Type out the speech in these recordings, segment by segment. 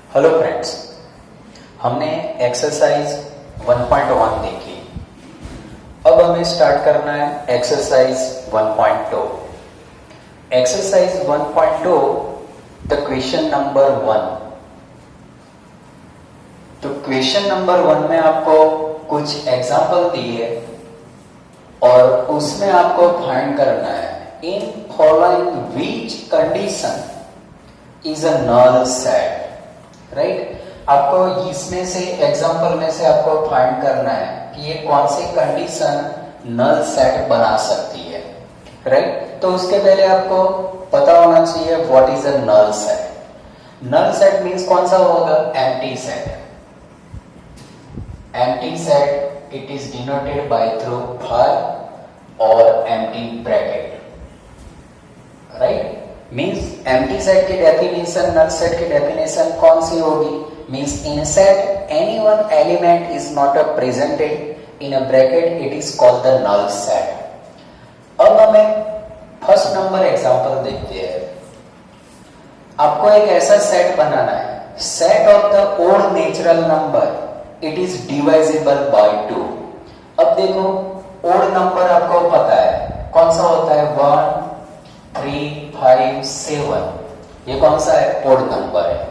Hello friends, हमने exercise 1.1 देखी। अब हमें स्टार्ट करना है exercise 1.2। Exercise 1.2 the question number 1। तो क्वेश्चन नंबर 1 में आपको कुछ एग्जाम्पल दिए और उसमें आपको फाइंड करना है in following which condition is a null set. Right, आपको इसमें से एग्जांपल में से आपको फाइंड करना है कि ये कौन सी कंडीशन नल सेट बना सकती है। राइट, तो उसके पहले आपको पता होना चाहिए what is a null set. Null set means कौन सा होगा? Empty set. Empty set it is denoted by through for और empty bracket. Right, means empty set की डेफिनेशन, नल सेट की डेफिनेशन कौन सी होगी? Means in set any one element is not presented in a bracket, it is called the null set. अब हमें first number example देखते हैं। आपको एक ऐसा सेट बनाना है, set of the odd natural number it is divisible by 2। अब देखो, ओड नंबर आपको पता है कौन सा होता है? 1 3 5 7। ये कौन सा है? ओड नंबर है।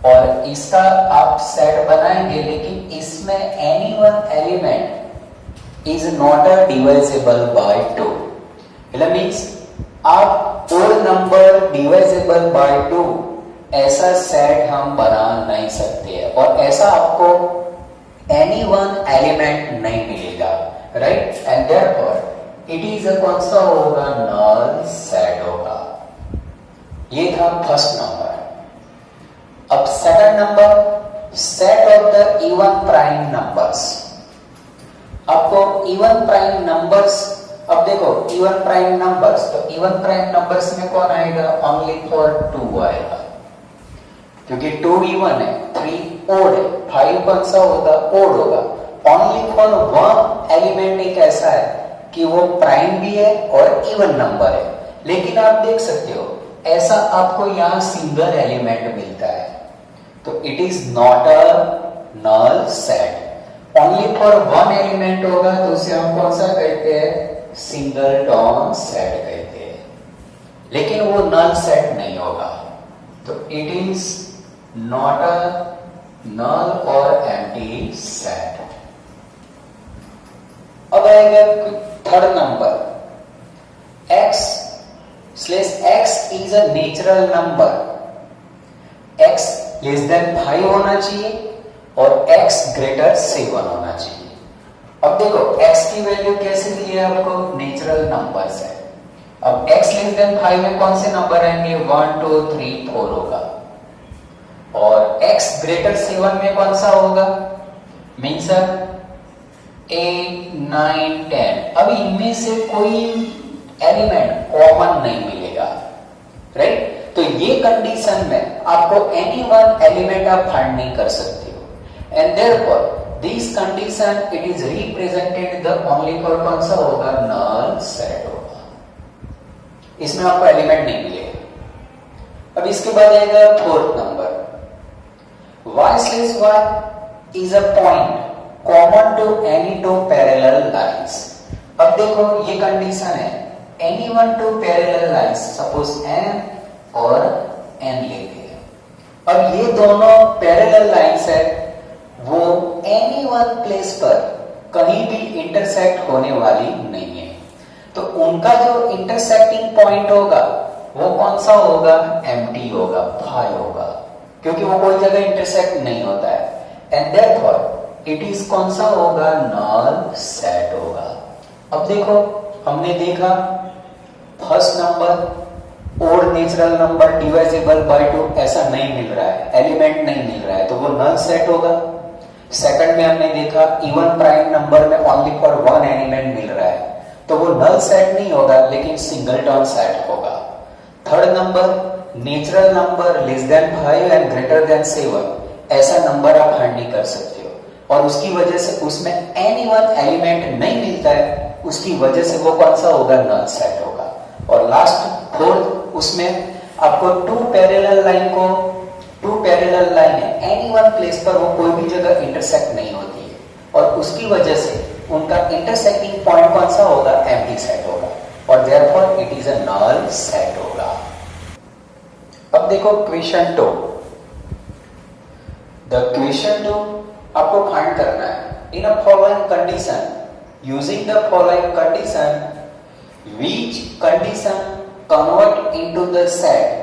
और इसका आप सेट बनाएंगे, लेकिन इसमें any one element is not a divisible by 2। मतलब मीन्स आप ओड नंबर डिवाइजेबल बाय 2 ऐसा सेट हम बना नहीं सकते हैं, और ऐसा आपको एनी वन एलिमेंट नहीं मिलेगा। Right, and therefore it is अ कौन सा होगा? नल सेट होगा। ये था फर्स्ट नंबर। अब second number, set of the even prime numbers. आपको इवन प्राइम नंबर्स, अब देखो इवन प्राइम नंबर्स, तो इवन प्राइम नंबर्स में कौन आएगा? ओनली फॉर 2 आएगा, क्योंकि 2 इवन है, 3 ओड है, 5 कौन सा होगा? ओड होगा। ओनली फॉर 1 एलिमेंट एक ऐसा है कि वो प्राइम भी है और इवन नंबर है। लेकिन आप देख सकते हो ऐसा आपको यहां सिंगल एलिमेंट मिलता है, तो it is not a null set. Only for 1 element होगा तो उसे हम कौन सा कहते हैं? सिंगल टर्म सेट कहते हैं। लेकिन वो नल सेट नहीं होगा, तो इट इज नॉट अ नल और एम्प्टी सेट। अब आएगा third number, x is a natural number, x less than 5 होना चाहिए और x greater 7 होना चाहिए। अब देखो x की वैल्यू कैसे दी है आपको? नेचुरल नंबर्स है। अब x less than 5 में कौन से नंबर आएंगे? 1 2 3 4 होगा, और x greater 7 में कौन सा होगा? मीन्स 8 9 10। अब इनमें से कोई एलिमेंट कॉमन नहीं मिलेगा। राइट, तो ये कंडीशन में आपको एनी वन एलिमेंट आप फाइंड नहीं कर सकते हो, and therefore this condition it is represented the only for कौन सा होगा? नल सेट होगा। इसमें आपको एलिमेंट नहीं मिलेगा। अब इसके बाद आएगा fourth number, y/y is a point common to any 2 parallel lines. अब देखो ये कंडीशन है, any one 2 parallel lines, suppose n और n लेते हैं। अब ये दोनों पैरेलल लाइंस है, वो एनी वन प्लेस पर कहीं भी इंटरसेक्ट होने वाली नहीं है, तो उनका जो इंटरसेक्टिंग पॉइंट होगा वो कौन सा होगा? एम्प्टी होगा, 5 होगा, क्योंकि वो कोई जगह इंटरसेक्ट नहीं होता है, एंड देयरफॉर इट इज कौन सा होगा? नल सेट होगा। अब देखो हमने देखा first number odd natural number divisible by 2 ऐसा नहीं मिल रहा है, एलिमेंट नहीं मिल रहा है, तो वो नल सेट होगा। सेकंड में हमने देखा इवन प्राइम नंबर में ओनली फॉर 1 एलिमेंट मिल रहा है, तो वो नल सेट नहीं होगा, लेकिन सिंगल टर्म सेट होगा। Third number, natural number less then 5 and greater than 7, ऐसा नंबर आप फाइंड नहीं कर सकते हो, और उसकी वजह से उसमें एनी वन एलिमेंट नहीं मिलता है, उसकी वजह से वो कौन सा होगा? नल सेट होगा। और लास्ट फोर्थ, उसमें आपको 2 पैरेलल पैरेलल लाइन है, एनी वन प्लेस पर वो कोई भी जगह इंटरसेक्ट नहीं होती है, और उसकी वजह से उनका इंटरसेक्टिंग पॉइंट कौन सा होगा? एम्प्टी सेट होगा, और therefore it is a null set होगा। अब देखो क्वेश्चन 2। द क्वेश्चन 2 आपको फाइंड करना है, in a following condition, using the following condition, which condition convert into the set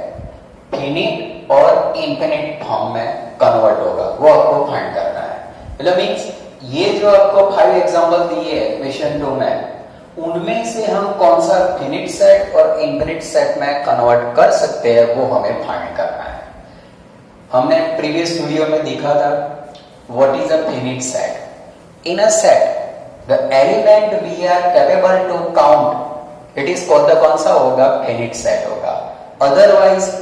finite और इनफिनिट फॉर्म में कन्वर्ट होगा, वो आपको फाइंड करना है। मतलब मींस ये जो आपको 5 एग्जांपल दिए हैं क्वेश्चन 2 में, उनमें से हम कौन सा फिनिट सेट और इनफिनिट सेट में कन्वर्ट कर सकते हैं, वो हमें फाइंड करना है। हमने प्रीवियस वीडियो में देखा था what is a finite set. In a set the element we are capable to count, it is called the कौन सा होगा? फिनिट सेट होगा। अदरवाइज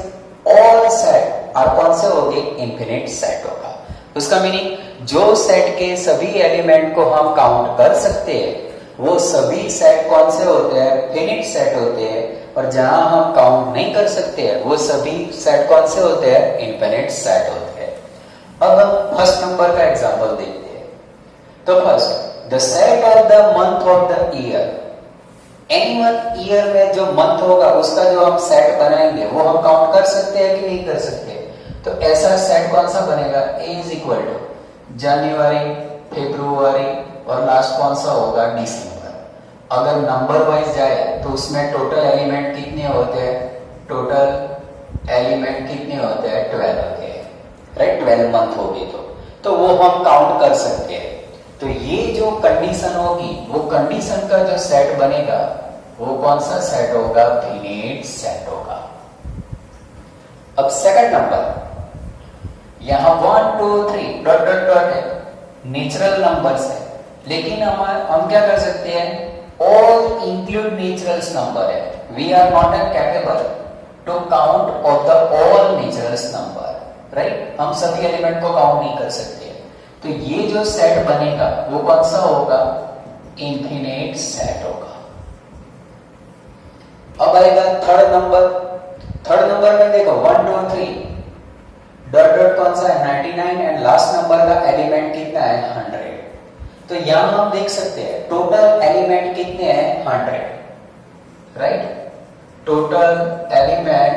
ऑल सेट आर कौन से होंगे? इनफिनिट सेट होगा। उसका मीनिंग जो सेट के सभी एलिमेंट को हम काउंट कर सकते हैं, वो सभी सेट कौन से होते हैं? फिनिट सेट होते हैं। और जहां हम काउंट नहीं कर सकते हैं, वो सभी सेट कौन से होते हैं? इनफिनिट सेट होते हैं। अब हम फर्स्ट नंबर का एग्जांपल देखते हैं। तो first, the set of the month of the year, any one year में जो मंथ होगा उसका जो हम सेट बनाएंगे वो हम काउंट कर सकते हैं कि नहीं कर सकते? तो ऐसा सेट कौन सा बनेगा? A is equal to January, February और लास्ट कौन सा होगा? दिसंबर। अगर नंबर वाइज जाए तो उसमें टोटल एलिमेंट कितने होते हैं? टोटल एलिमेंट कितने होते हैं? 12 होते हैं, राइट? 12 मंथ होगी तो वो हम काउंट कर सकते हैं। तो ये जो कंडीशन होगी, वो कंडीशन का जो सेट बनेगा वो कौन सा सेट होगा? फिनिट सेट होगा। अब सेकंड नंबर, यहां 1 2 3 डॉट डॉट डॉट है, नेचुरल नंबर्स है, लेकिन हम क्या कर सकते हैं? ऑल इंक्लूड नेचुरल्स नंबर है। We are not capable to count of the all naturals number, right? हम सभी एलिमेंट को काउंट नहीं कर सकते। तो ये जो सेट बनेगा वो कौन सा होगा? इनफिनिट सेट होगा। अब आएगा थर्ड नंबर। थर्ड नंबर में देखो 1 2 3 डॉट डॉट कौन सा है? 99 एंड लास्ट नंबर का एलिमेंट कितना है? 100। तो यहां हम देख सकते हैं टोटल एलिमेंट कितने हैं? 100, राइट? टोटल एलिमेंट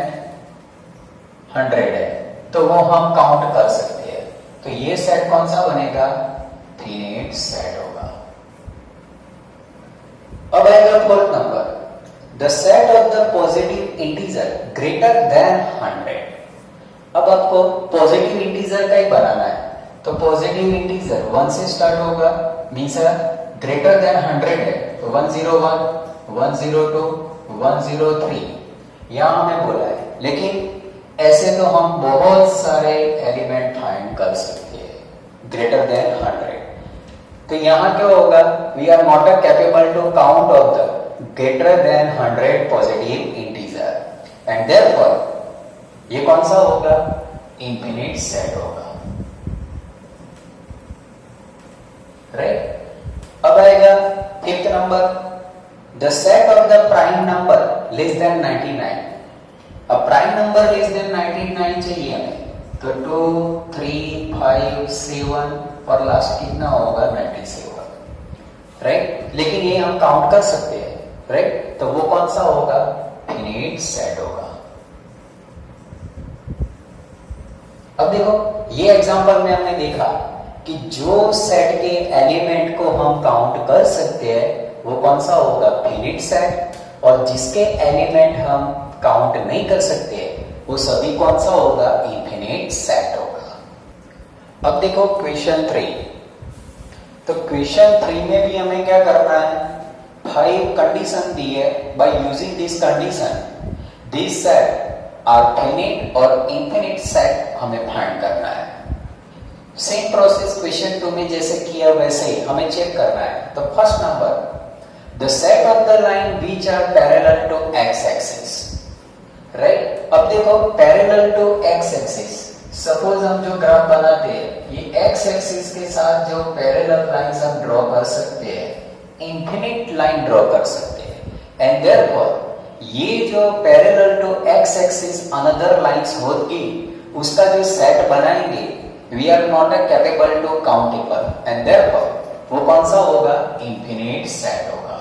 100 है, तो वो हम काउंट कर सकते हैं। तो ये सेट कौन सा बनेगा? फिनिट सेट होगा। अब आएगा fourth number, the set of the positive integer greater than 100। अब आपको पॉजिटिव इंटीजर का ही बनाना है, तो पॉजिटिव इंटीजर 1 से स्टार्ट होगा, मींस ग्रेटर देन 100 है, तो 101 102 103 यहां हमें बोला है। लेकिन ऐसे तो हम बहुत सारे एलिमेंट फाइंड कर सकते हैं ग्रेटर देन 100। तो यहां क्या होगा? We are not capable to count of the greater than 100 positive integer, and therefore ये कौन सा होगा? इनफिनिट सेट होगा, राइट? अब आएगा fifth number, the set of the prime number less than 99। अब प्राइम नंबर लेस देन 99 चाहिए हमें, तो 2 3 5 7 और लास्ट कितना होगा? 97, राइट? लेकिन ये हम काउंट कर सकते हैं, राइट? तो वो कौन सा होगा? फिनिट सेट होगा। अब देखो ये एग्जांपल में हमने देखा कि जो सेट के एलिमेंट को हम काउंट कर सकते हैं वो कौन सा होगा? फिनिट सेट, और जिसके एलिमेंट हम काउंट नहीं कर सकते वो सभी कौन सा होगा? इनफिनिट सेट होगा। अब देखो क्वेश्चन 3। तो क्वेश्चन 3 में भी हमें क्या करना है? 5 कंडीशन दी है। By using this condition this set are finite और इनफिनिट सेट हमें फाइंड करना है। सेम प्रोसेस क्वेश्चन 2 में जैसे किया वैसे ही हमें चेक करना है। तो first number, the set of the line which are parallel to x axis, right? अब देखो parallel to x axis, suppose हम जो ग्राफ बनाते हैं ये एक्स एक्सिस के साथ जो पैरेलल लाइंस हम ड्रॉ कर सकते हैं, इनफिनिट लाइन ड्रॉ कर सकते हैं, एंड देयरफॉर ये जो parallel to x axis another lines होगी उसका जो सेट बनाएंगे we are not capable to countable and therefore वो कौन सा होगा? इंफिनिट सेट होगा।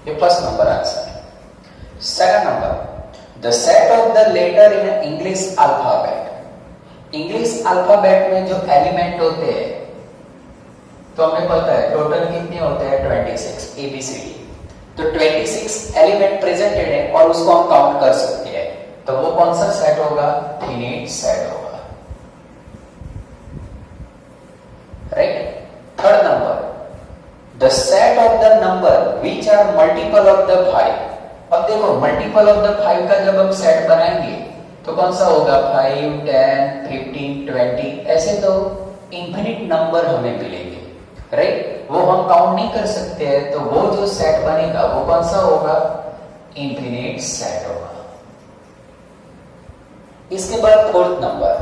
ये फर्स्ट नंबर आंसर है। Second number, the set of the letter in English alphabet. English alphabet में जो एलिमेंट होते हैं तो हमें पता है टोटल कितने होते हैं? 26 ABCD। तो 26 एलिमेंट प्रेजेंटेड है और उसको हम काउंट कर सकते हैं, तो वो कौन सा सेट होगा? फिनिट सेट होगा, right. Third number, the set of the number which are multiple of the 5। अब देखो मल्टीपल ऑफ द 5 का जब हम सेट बनाएंगे तो कौन सा होगा? 5, 10, 15, 20, ऐसे तो इंफिनिट नंबर हमें मिलेंगे, राइट। वो हम काउंट नहीं कर सकते हैं, तो वो जो सेट बनेगा वो कौन सा होगा? इंफिनिट सेट होगा। इसके बाद fourth number,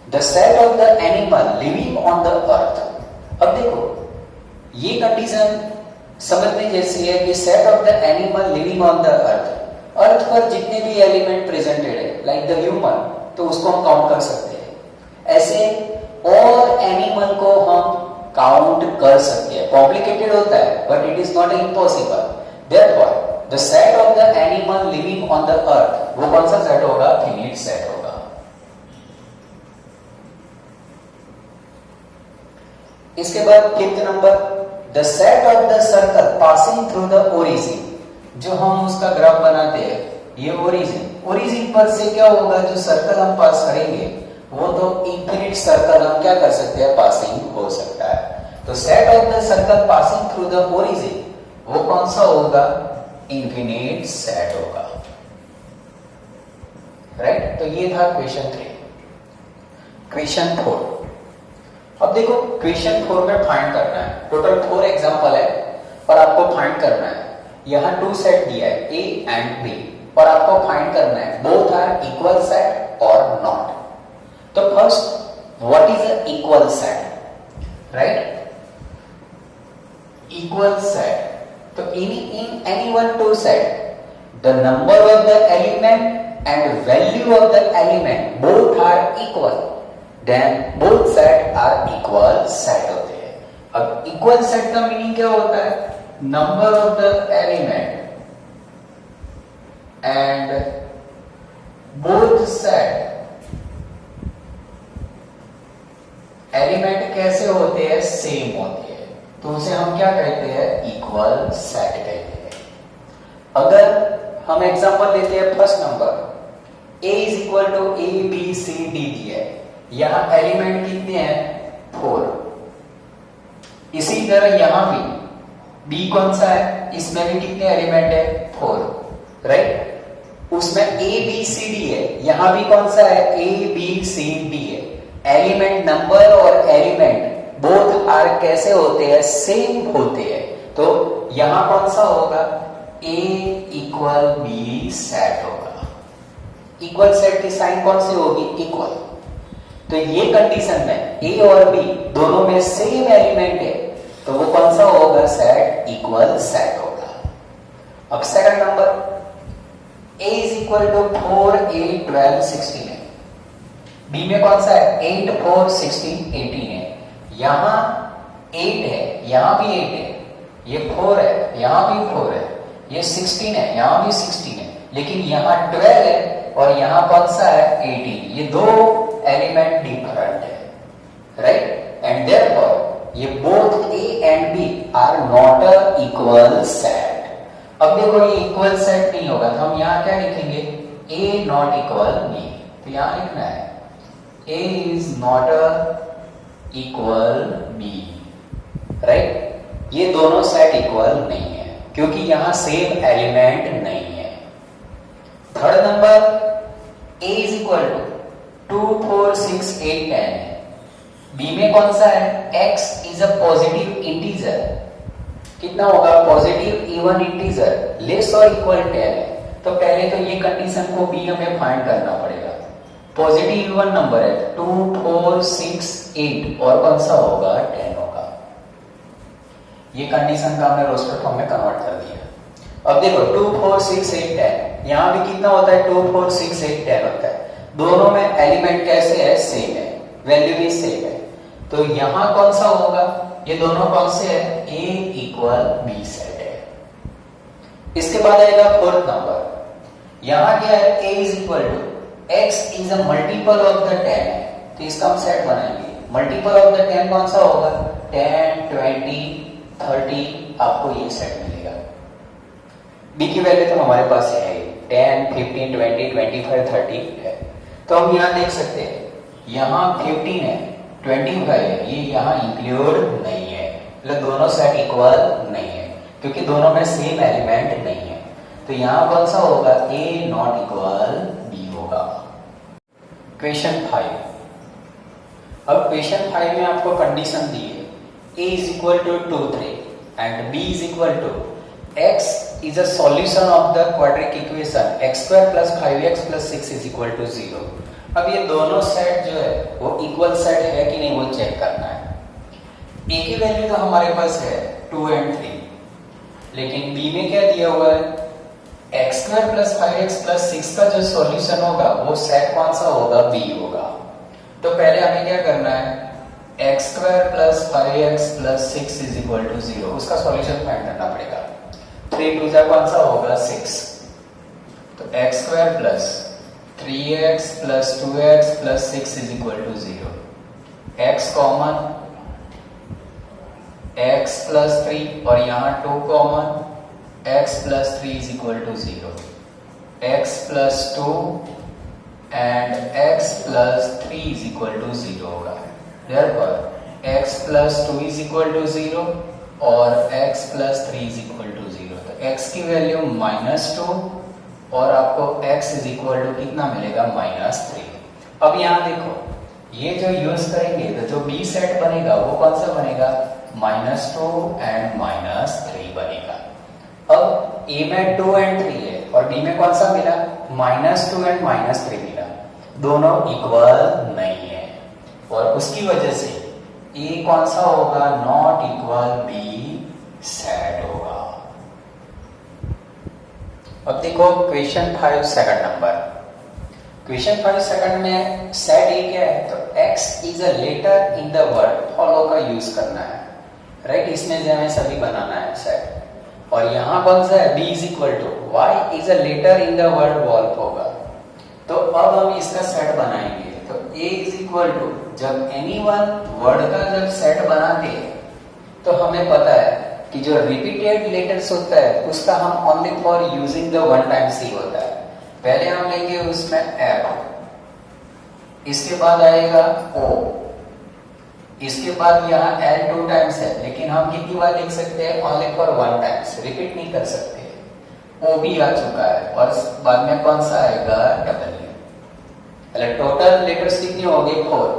the set of the animal living on the earth. अब देखो ये कंडीशन समझने जैसी है कि set of the animal living on the earth, earth पर जितने भी एलिमेंट प्रेजेंटेड है लाइक द ह्यूमन, तो उसको हम काउंट कर सकते हैं। ऐसे और एनिमल को हम काउंट कर सकते हैं। कॉम्प्लिकेटेड होता है but it is not impossible. Therefore the set of the animal living on the अर्थ वो कौन सा सेट होगा? फिनिट सेट होगा। इसके बाद fifth number, the set of the circle passing through the origin. जो हम उसका ग्राफ बनाते हैं ये ओरिजिन पर से क्या होगा? जो सर्कल हम पास करेंगे वो तो इंफिनिट सर्कल हम क्या कर सकते हैं? पासिंग हो सकता है। तो set of the circle passing through the origin वो कौन सा होगा? इंफिनिट सेट होगा, राइट। तो ये था क्वेश्चन 3। क्वेश्चन 4, अब देखो क्वेश्चन 4 में फाइंड करना है। टोटल 4 एग्जांपल है और आपको फाइंड करना है। यहां 2 सेट दिया है A एंड B और आपको फाइंड करना है बोथ आर इक्वल सेट और नॉट। तो first, what is a equal set, right? Equal set, तो in any one two set the number of the element and value of the element both are equal, then both set are equal set होते हैं। अब equal set का meaning क्या होता है? Number of the element and both set, element कैसे होते हैं? सेम होते हैं, तो उसे हम क्या कहते हैं? इक्वल सेट कहते हैं। अगर हम एग्जांपल लेते हैं first number, A is equal to A B C D दिया है, यहां एलिमेंट कितने हैं? 4। इसी तरह यहां भी B कौन सा है? इसमें भी कितने एलिमेंट है? 4, राइट। उसमें A B C D है, यहां भी कौन सा है? A B C D है। एलिमेंट नंबर और एलिमेंट बोथ आर कैसे होते हैं? सेम होते हैं, तो यहां कौन सा होगा? A इक्वल B सेट होगा। इक्वल सेट की साइन कौन सी होगी? इक्वल। तो ये कंडीशन में A और B दोनों में सेम एलिमेंट है, तो वो कौन सा होगा? सेट इक्वल सेट होगा। अब second number, A is equal to 4 8 12 16 है। B में कौन सा है? 8 4 16 18 है। यहां 8 है, यहां भी 8 है, ये 4 है, यहां भी 4 है, ये 16 है, यहां भी 16 है, लेकिन यहां 12 है और यहां कौन सा है? 18। ये दो एलिमेंट डिफरेंट है, राइट। एंड देयरफॉर ये both A and B are not a equal set. अब देखो ये इक्वल सेट नहीं होगा, तो हम यहां क्या लिखेंगे? A not equal B। तो यहां लिखना है A is not a equal B, right. ये दोनों सेट इक्वल नहीं है क्योंकि यहां सेम एलिमेंट नहीं है। Third number, A is equal to 2 4 6 8 10 है। B में कौन सा है? X is a positive integer। कितना होगा? पॉजिटिव इवन इंटीजर, लेस और इक्वल 10 है। तो पहले तो ये कंडीशन को B हमें फाइंड करना पड़ेगा। पॉजिटिव इवन नंबर है 2 4 6 8 और कौन सा होगा? 10 होगा। ये कंडीशन का हमने रोस्टर फॉर्म में कन्वर्ट कर दिया। अब देखो 2 4 6 8 10 यहाँ भी कितना होता है 2 4 6 8 10 होता है। दोनों में एलिमेंट कैसे है, सेम है, वैल्यू भी सेम है। तो यहाँ कौन सा होगा, ये दोनों कौन से है, A इक्वल B सेट है। इसके बाद आएगा फोर्थ नंबर, यहाँ क्या है, A is equal to X is a multiple of the 10 है, तो इसका हम सेट बनाएंगे। मल्टीपल ऑफ द 10 कौन सा होगा, 10 20 30, आपको ये सेट मिलेगा। B की वैल्यू तो हमारे पास है 10 15 20 25 30 है। तो हम यहाँ देख सकते हैं, यहाँ 15 है 25 है, ये यहाँ इंक्लूड नहीं है, मतलब दोनों सेट इक्वल नहीं है क्योंकि दोनों में सेम एलिमेंट नहीं है। तो यहाँ कौन सा होगा, A नॉट इक्वल B होगा। क्वेश्चन 5, अब क्वेश्चन 5 में आपको कंडीशन दी है A is equal to 2 3 and B is equal to X is a solution of the quadratic equation x square plus 5x plus 6 is equal to 0। अब ये दोनों set जो है वो इक्वल सेट है कि नहीं वो चेक करना है। A की वैल्यू तो हमारे पास है 2 and 3, लेकिन B में क्या दिया हुआ है, x square plus 5x plus 6 का जो सॉल्यूशन होगा वो सेट कौन सा होगा, B होगा। तो पहले हमें क्या करना है, x square plus 5x plus 6 is equal to 0, उसका सॉल्यूशन फाइंड करना पड़ेगा। 3 2 जा कौन सा होगा, 6, तो x square plus 3x plus 2x plus 6 is equal to 0। x common, x plus 3 और यहाँ 2 common, x plus 3 is equal to 0। x plus 2 and x plus 3 is equal to 0 होगा। Therefore x plus 2 is equal to 0 और x plus 3 is equal to 0। तो x की value -2 और आपको x is equal to कितना मिलेगा, -3। अब यहाँ देखो, ये जो यूज करेंगे तो जो B सेट बनेगा वो कौन सा बनेगा, -2 and -3 बनेगा। अब A में 2 and 3 है और B में कौन सा मिला, -2 and -3 मिला, दोनों इक्वल नहीं है और उसकी वजह से A कौन सा होगा, नॉट इक्वल B सेट होगा। अब देखो question 5 second number, question 5 second में सेट A क्या है, तो X is a letter in the word follow का यूज करना है, राइट, इसमें जो हमें सभी बनाना है सेट। और यहाँ कौन सा है, B is equal to Y is a letter in the word wolf होगा। तो अब हम इसका सेट बनाएंगे, तो A इज इक्वल टू, जब एनीवन वर्ड का जब सेट बनाते हैं तो हमें पता है कि जो रिपीटेड लेटर्स होता है उसका हम only for using the one time C होता है। पहले हम लेंगे उसमें F, इसके बाद आएगा O, इसके बाद यहाँ L 2 टाइम्स है, लेकिन हम कितनी बार लिख सकते हैं, only for one times, repeat नहीं कर सकते। O भी आ चुका है और बाद में कौन सा आएगा, W। टोटल लेटर्स कितनी होगी, 4।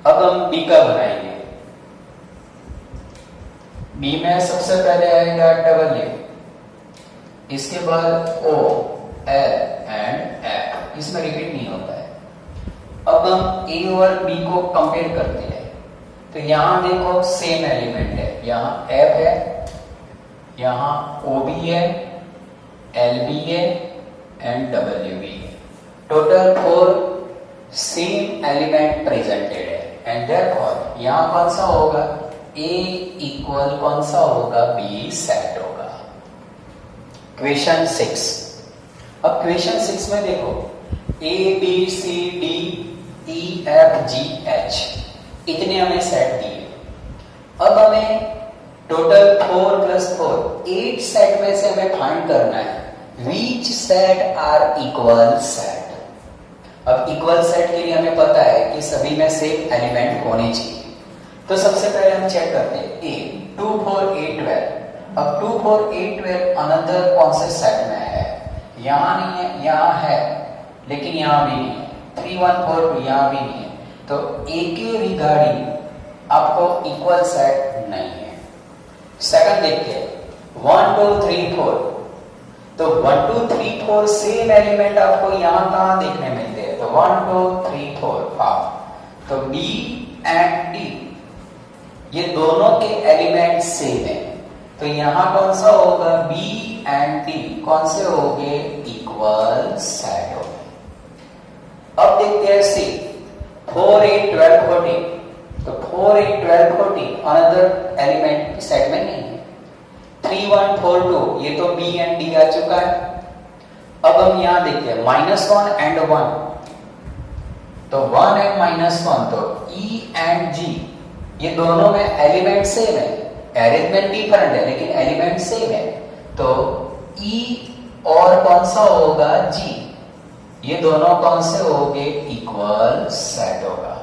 अब हम B का बनाएंगे, B में सबसे पहले आएगा W, इसके बाद O L एंड F, इसमें रिपीट नहीं होता है। अब हम A और B को कंपेयर करते हैं, तो यहाँ देखो सेम एलिमेंट है, यहाँ F है, यहाँ O भी है, L भी है एंड W भी है। टोटल 4 सेम एलिमेंट प्रेजेंटेड है एंड देयरफॉर यहाँ कौन सा होगा, A इक्वल कौन सा होगा, B सेट होगा। क्वेश्चन 6, अब क्वेश्चन 6 में देखो A B C D E F G H इतने हमें सेट दिए। अब हमें टोटल 4 + 4 8 सेट में से हमें फाइंड करना है which set are equal set। अब इक्वल सेट के लिए हमें पता है कि सभी में सेम एलिमेंट होने चाहिए। तो सबसे पहले हम चेक करते हैं A 2 4 8 12। अब 2 4 8 12 अनदर कौन से सेट में है, यहाँ नहीं है, यहाँ है लेकिन यहाँ भी नहीं है। 3 1 4 2 यहाँ भी नहीं है, तो A के रिगार्डिंग आपको इक्वल सेट नहीं है। सेकंड देखते हैं 1 2 3 4, तो 1 2 3 4 सेम एलिमेंट आपको यहाँ कहाँ देखने मिलते हैं, तो 1 2 3 4 हाँ, तो B एंड D ये दोनों के एलिमेंट सेम है, तो यहां कौन सा होगा, B एंड D कौन से होंगे, इक्वल सेट होंगे। अब देखते हैं सी 4 8 12 14, तो 4 8 12 14 अनदर एलिमेंट सेट में नहीं है। 3 1 4 2 ये तो B एंड D आ चुका है। अब हम यहां देखते हैं -1 एंड 1, तो 1 एंड -1, तो E एंड G ये दोनों में एलिमेंट सेम है, अरेंजमेंट डिफरेंट है लेकिन एलिमेंट सेम है। तो E और कौन सा होगा, G, ये दोनों कौन से होंगे, इक्वल सेट होगा।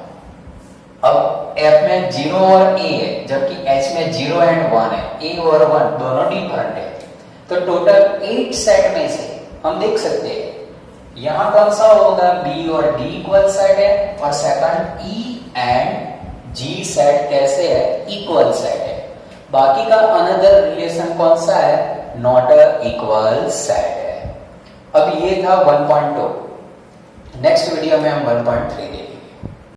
अब F में 0 और A है, जबकि H में 0 एंड 1 है, A और 1 दोनों डिफरेंट है। तो टोटल 8 सेट में से हम देख सकते हैं यहां कौन सा होगा, B और D इक्वल सेट है, और second E and G set कैसे है, इक्वल सेट है। बाकी का अनदर रिलेशन कौन सा है, नॉट अ इक्वल सेट है। अब ये था 1.2, नेक्स्ट वीडियो में हम 1.3 देखेंगे।